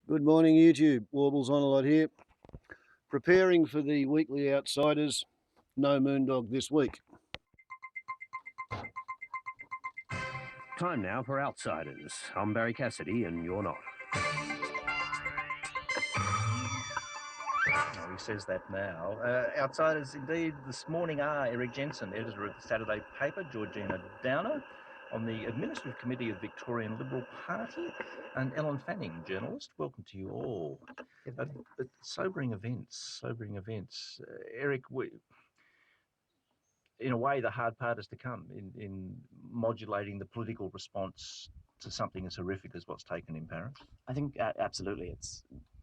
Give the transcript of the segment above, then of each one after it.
Good morning, YouTube. Warbles on a lot here. Preparing for the weekly Outsiders. No Moondog this week. Time now for Outsiders. I'm Barry Cassidy, and you're not. Oh, he says that now. Outsiders, indeed, this morning are Eric Jensen, editor of the Saturday paper, Georgina Downer, on the Administrative Committee of Victorian Liberal Party, and Ellen Fanning, journalist. Welcome to you all. Sobering events. Eric, in a way, the hard part is to come in modulating the political response to something as horrific as what's taken in Paris. I think absolutely,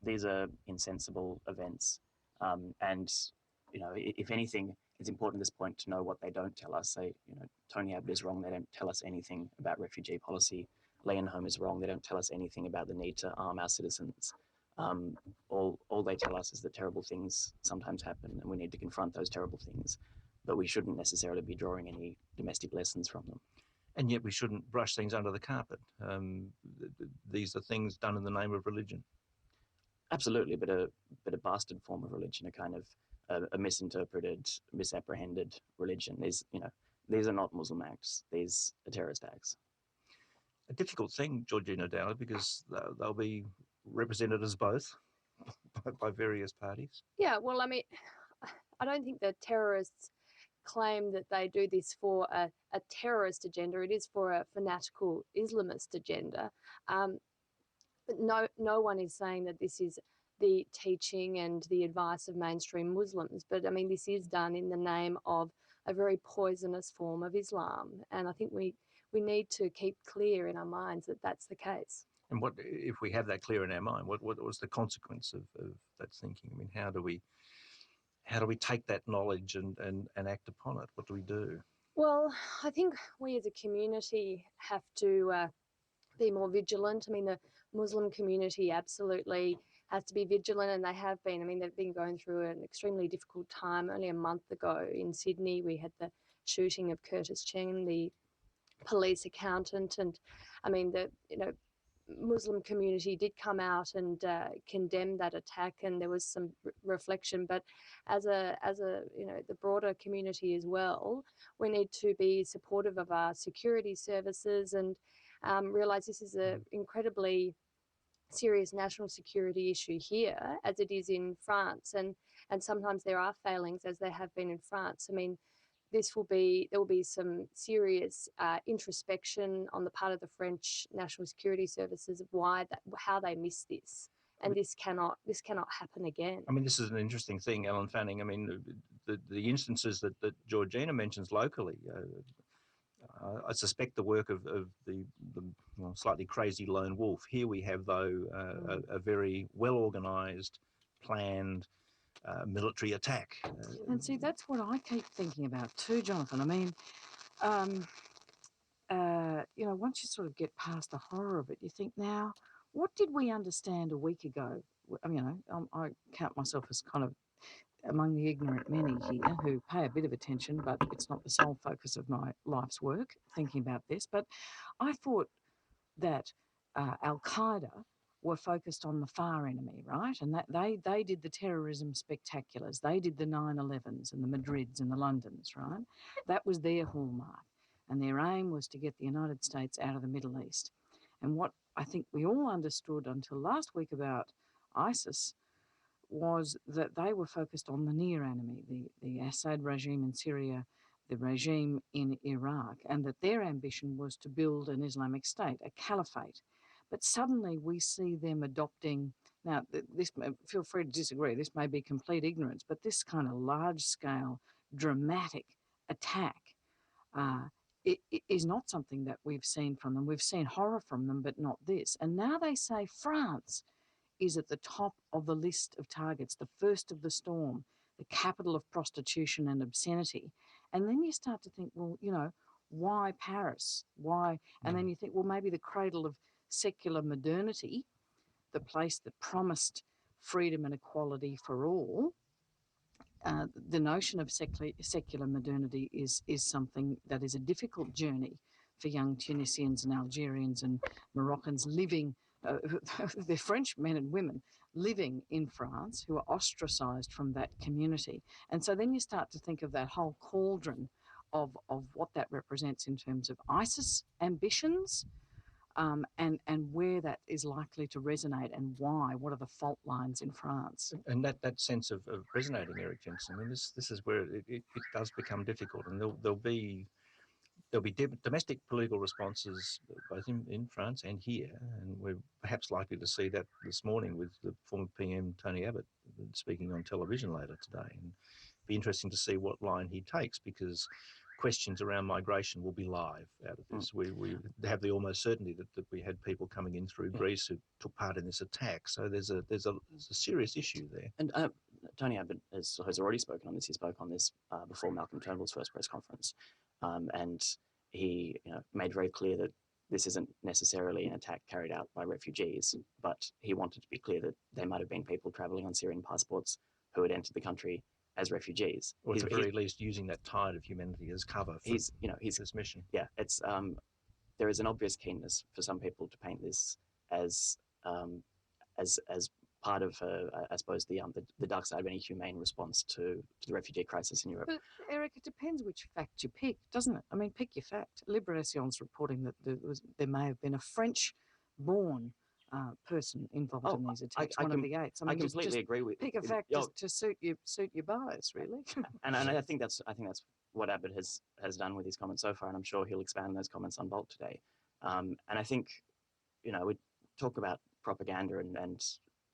these are insensible events, and if anything, it's important at this point to know what they don't tell us. Tony Abbott is wrong; they don't tell us anything about refugee policy. Leonholm is wrong; they don't tell us anything about the need to arm our citizens. All they tell us is that terrible things sometimes happen, and we need to confront those terrible things. But we shouldn't necessarily be drawing any domestic lessons from them. And yet we shouldn't brush things under the carpet. These are things done in the name of religion. Absolutely, but a bastard form of religion, a kind of a misinterpreted, misapprehended religion. These are not Muslim acts. These are terrorist acts. A difficult thing, Georgina Downer, because they'll be represented as both by various parties. Yeah, well, I mean, I don't think the terrorists claim that they do this for a terrorist agenda. It is for a fanatical Islamist agenda. But no one is saying that this is the teaching and the advice of mainstream Muslims. But I mean, this is done in the name of a very poisonous form of Islam. And I think we need to keep clear in our minds that that's the case. And what if we have that clear in our mind? What was the consequence of that thinking? I mean, how do we take that knowledge and act upon it? What do we do? Well, I think we as a community have to be more vigilant. I mean, the Muslim community absolutely has to be vigilant, and they have been. I mean, they've been going through an extremely difficult time. Only a month ago in Sydney, we had the shooting of Curtis Cheng, the police accountant, and I mean, Muslim community did come out and condemn that attack, and there was some reflection. But as the broader community as well, we need to be supportive of our security services and realise this is an incredibly serious national security issue here, as it is in France, and sometimes there are failings, as there have been in France. I mean, there will be some serious introspection on the part of the French National Security Services of how they missed this, and this cannot happen again. I mean, this is an interesting thing, Ellen Fanning. I mean, the instances that Georgina mentions locally. I suspect the work of the slightly crazy lone wolf. Here we have, though, a very well organised, planned military attack. And see, that's what I keep thinking about too, Jonathan. I mean, once you sort of get past the horror of it, you think, now, what did we understand a week ago? I count myself as kind of among the ignorant many here who pay a bit of attention, but it's not the sole focus of my life's work, thinking about this. But I thought that Al-Qaeda were focused on the far enemy, right? And that they did the terrorism spectaculars. They did the 9/11s and the Madrids and the Londons, right? That was their hallmark. And their aim was to get the United States out of the Middle East. And what I think we all understood until last week about ISIS was that they were focused on the near enemy, the Assad regime in Syria, the regime in Iraq, and that their ambition was to build an Islamic state, a caliphate. But suddenly we see them adopting, now this, feel free to disagree, this may be complete ignorance, but this kind of large-scale, dramatic attack it is not something that we've seen from them. We've seen horror from them, but not this. And now they say France is at the top of the list of targets, the first of the storm, the capital of prostitution and obscenity. And then you start to think, well, why Paris? Why? And then you think, well, maybe the cradle of secular modernity, the place that promised freedom and equality for all. The notion of secular modernity is something that is a difficult journey for young Tunisians and Algerians and Moroccans living they're French men and women living in France who are ostracised from that community. And so then you start to think of that whole cauldron of what that represents in terms of ISIS ambitions, and where that is likely to resonate and why. What are the fault lines in France? And that sense of resonating, Eric Jensen, I mean, this is where it does become difficult, and there'll be domestic political responses both in France and here, and we're perhaps likely to see that this morning with the former PM Tony Abbott speaking on television later today. And be interesting to see what line he takes, because questions around migration will be live out of this. We have the almost certainty that we had people coming in through Greece who took part in this attack. So there's a serious issue there. And Tony Abbott has already spoken on this. He spoke on this before Malcolm Turnbull's first press conference, and he made very clear that this isn't necessarily an attack carried out by refugees, but he wanted to be clear that there might have been people travelling on Syrian passports who had entered the country as refugees. Or at the very least using that tide of humanity as cover for this mission. Yeah, it's there is an obvious keenness for some people to paint this as part of, I suppose, the dark side of any humane response to the refugee crisis in Europe. But Eric, it depends which fact you pick, doesn't it? I mean, pick your fact. Liberation's reporting that there may have been a French-born person involved in these attacks, one of the eights. I completely agree with pick a fact to suit your bias, really. and I think that's what Abbott has done with his comments so far, and I'm sure he'll expand on those comments on Bolt today. And I think we talk about propaganda and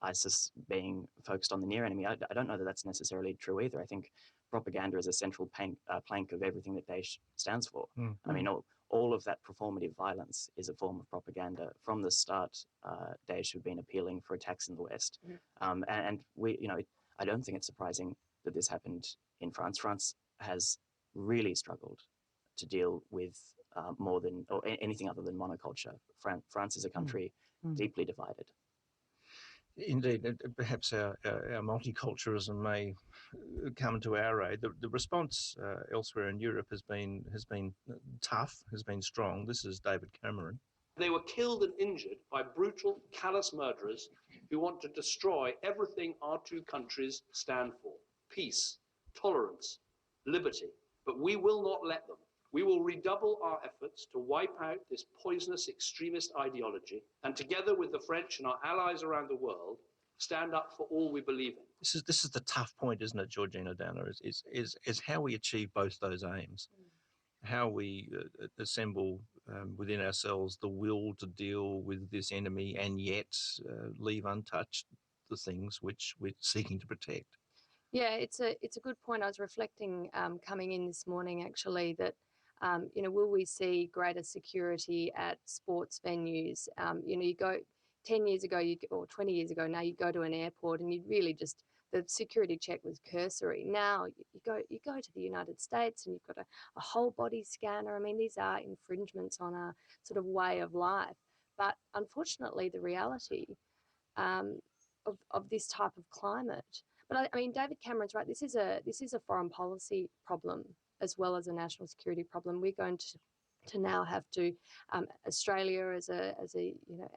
ISIS being focused on the near enemy. I don't know that that's necessarily true either. I think propaganda is a central plank of everything that Daesh stands for. I mean, all of that performative violence is a form of propaganda. From the start, Daesh have been appealing for attacks in the West. And we, I don't think it's surprising that this happened in France. France has really struggled to deal with more than, or anything other than monoculture. France is a country deeply divided. Indeed, perhaps our multiculturalism may come to our aid. The response elsewhere in Europe has been tough, has been strong. This is David Cameron. They were killed and injured by brutal, callous murderers who want to destroy everything our two countries stand for: peace, tolerance, liberty. But we will not let them. We will redouble our efforts to wipe out this poisonous extremist ideology, and together with the French and our allies around the world, stand up for all we believe in. This is the tough point, isn't it, Georgina Downer? Is how we achieve both those aims, how we assemble within ourselves the will to deal with this enemy, and yet leave untouched the things which we're seeking to protect. Yeah, it's a good point. I was reflecting coming in this morning actually that. Will we see greater security at sports venues? You go 10 years ago, or 20 years ago now, you go to an airport and you really just, the security check was cursory. Now you go to the United States and you've got a whole body scanner. I mean, these are infringements on our sort of way of life. But unfortunately, the reality of this type of climate. But I mean, David Cameron's right. This is a foreign policy problem as well as a national security problem. We're going to now have to Australia as a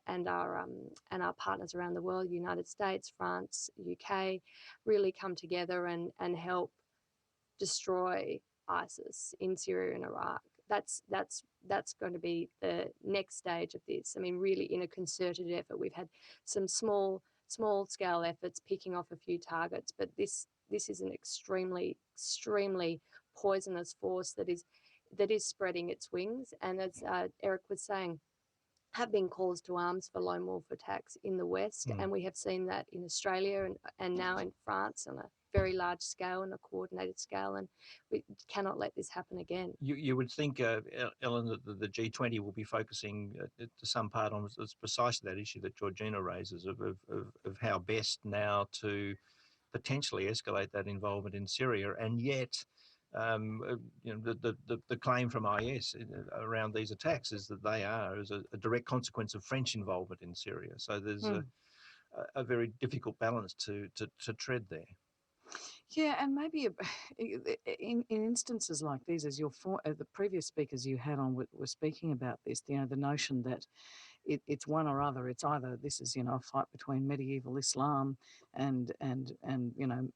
and our partners around the world, United States, France, UK, really come together and help destroy ISIS in Syria and Iraq. That's going to be the next stage of this. I mean, really in a concerted effort. We've had some small scale efforts picking off a few targets, but this is an extremely poisonous force that is spreading its wings, and as Eric was saying, have been calls to arms for lone wolf attacks in the West, and we have seen that in Australia and now in France on a very large scale and a coordinated scale, and we cannot let this happen again. You would think, Ellen, that the G20 will be focusing to some part on precisely that issue that Georgina raises of how best now to potentially escalate that involvement in Syria, and yet the claim from IS around these attacks is that they are as a direct consequence of French involvement in Syria. So there's a very difficult balance to tread there. Yeah, and maybe in instances like these, as the previous speakers you had on were speaking about this, the notion that it's one or other. It's either this is, a fight between medieval Islam and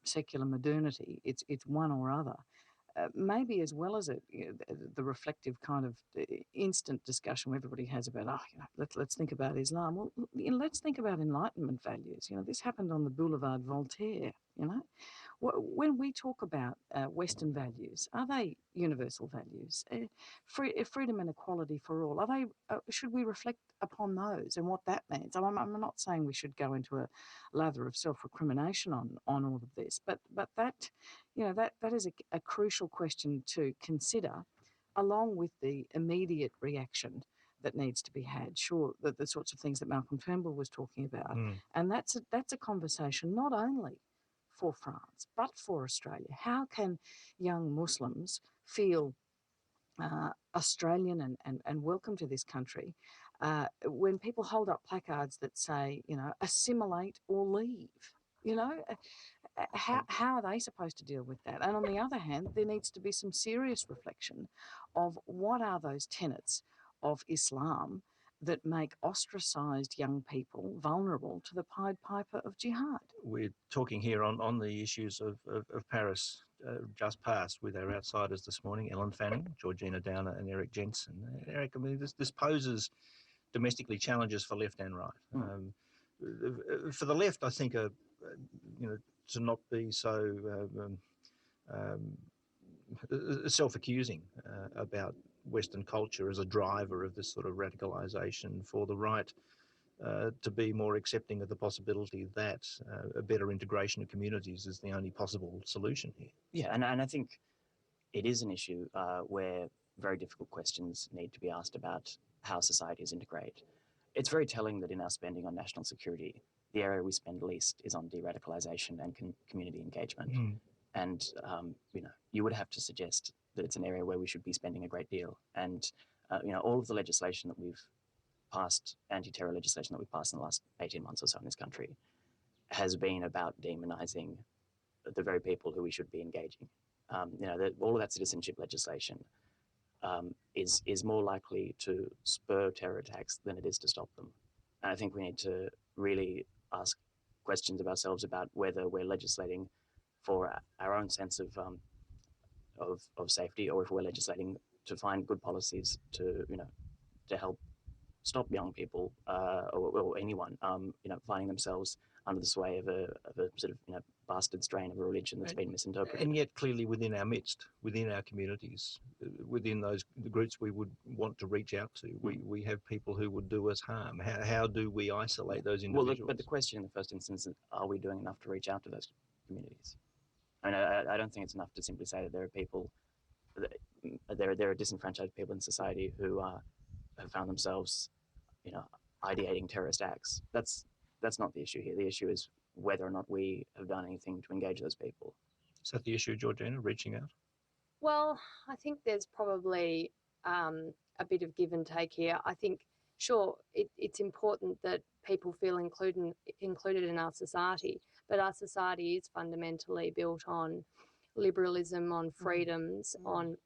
secular modernity. It's one or other. Maybe as well as the reflective kind of instant discussion where everybody has about, let's think about Islam. Well, let's think about Enlightenment values. This happened on the Boulevard Voltaire. When we talk about Western values, are they universal values? Freedom and equality for all. Are they? Should we reflect upon those and what that means? I'm not saying we should go into a lather of self-recrimination on all of this, but that that is a crucial question to consider, along with the immediate reaction that needs to be had. Sure, the sorts of things that Malcolm Turnbull was talking about, and that's a conversation not only for France, but for Australia. How can young Muslims feel Australian and welcome to this country when people hold up placards that say, assimilate or leave? How are they supposed to deal with that? And on the other hand, there needs to be some serious reflection of what are those tenets of Islam that make ostracised young people vulnerable to the Pied Piper of jihad. We're talking here on the issues of Paris just passed with our outsiders this morning, Ellen Fanning, Georgina Downer and Eric Jensen. Eric, I mean, this poses domestically challenges for left and right. For the left, I think, to not be so self-accusing about Western culture as a driver of this sort of radicalisation. For the right, to be more accepting of the possibility that a better integration of communities is the only possible solution here. Yeah, and I think it is an issue where very difficult questions need to be asked about how societies integrate. It's very telling that in our spending on national security, the area we spend least is on de-radicalisation and community engagement. And, you would have to suggest that it's an area where we should be spending a great deal. And, all of the legislation that we've passed, anti-terror legislation that we've passed in the last 18 months or so in this country, has been about demonising the very people who we should be engaging. All of that citizenship legislation is more likely to spur terror attacks than it is to stop them. And I think we need to really ask questions of ourselves about whether we're legislating for our own sense of safety, or if we're legislating to find good policies to help stop young people or anyone finding themselves under the sway of a sort of bastard strain of a religion that's been misinterpreted. And yet clearly within our midst, within our communities, within the groups we would want to reach out to, we have people who would do us harm. How do we isolate those individuals? Well, but the question in the first instance is, are we doing enough to reach out to those communities? I mean, I don't think it's enough to simply say that there are people, there are disenfranchised people in society who have found themselves, ideating terrorist acts. That's not the issue here. The issue is whether or not we have done anything to engage those people. Is that the issue, Georgina, reaching out? Well, I think there's probably a bit of give and take here. I think, sure, it's important that people feel included in our society, but our society is fundamentally built on liberalism, on freedoms, on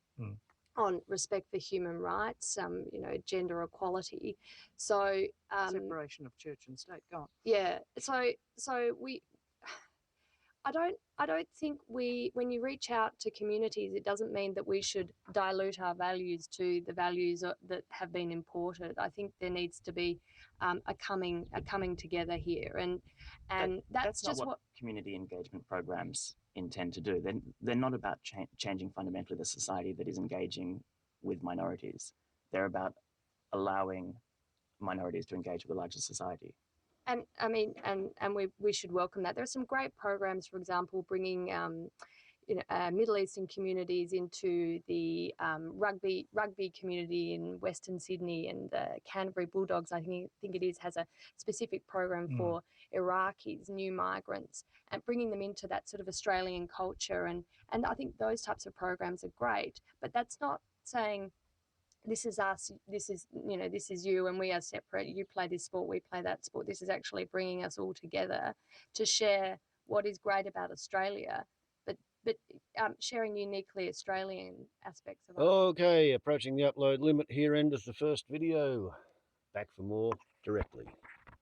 respect for human rights, gender equality. So Separation of church and state. Go on. Yeah. So I don't think when you reach out to communities, it doesn't mean that we should dilute our values to the values that have been imported. I think there needs to be a coming together here, and that's not just what community engagement programs intend to do. They're not about changing fundamentally the society that is engaging with minorities. They're about allowing minorities to engage with the larger society. And I mean, and we should welcome that. There are some great programs, for example, bringing Middle Eastern communities into the rugby community in Western Sydney, and the Canterbury Bulldogs, I think it is, has a specific program for Iraqis, new migrants, and bringing them into that sort of Australian culture. And I think those types of programs are great, but that's not saying this is us, this is you, and we are separate. You play this sport, we play that sport. This is actually bringing us all together to share what is great about Australia, but sharing uniquely Australian aspects of it. Okay, approaching the upload limit here, end of the first video. Back for more. directly.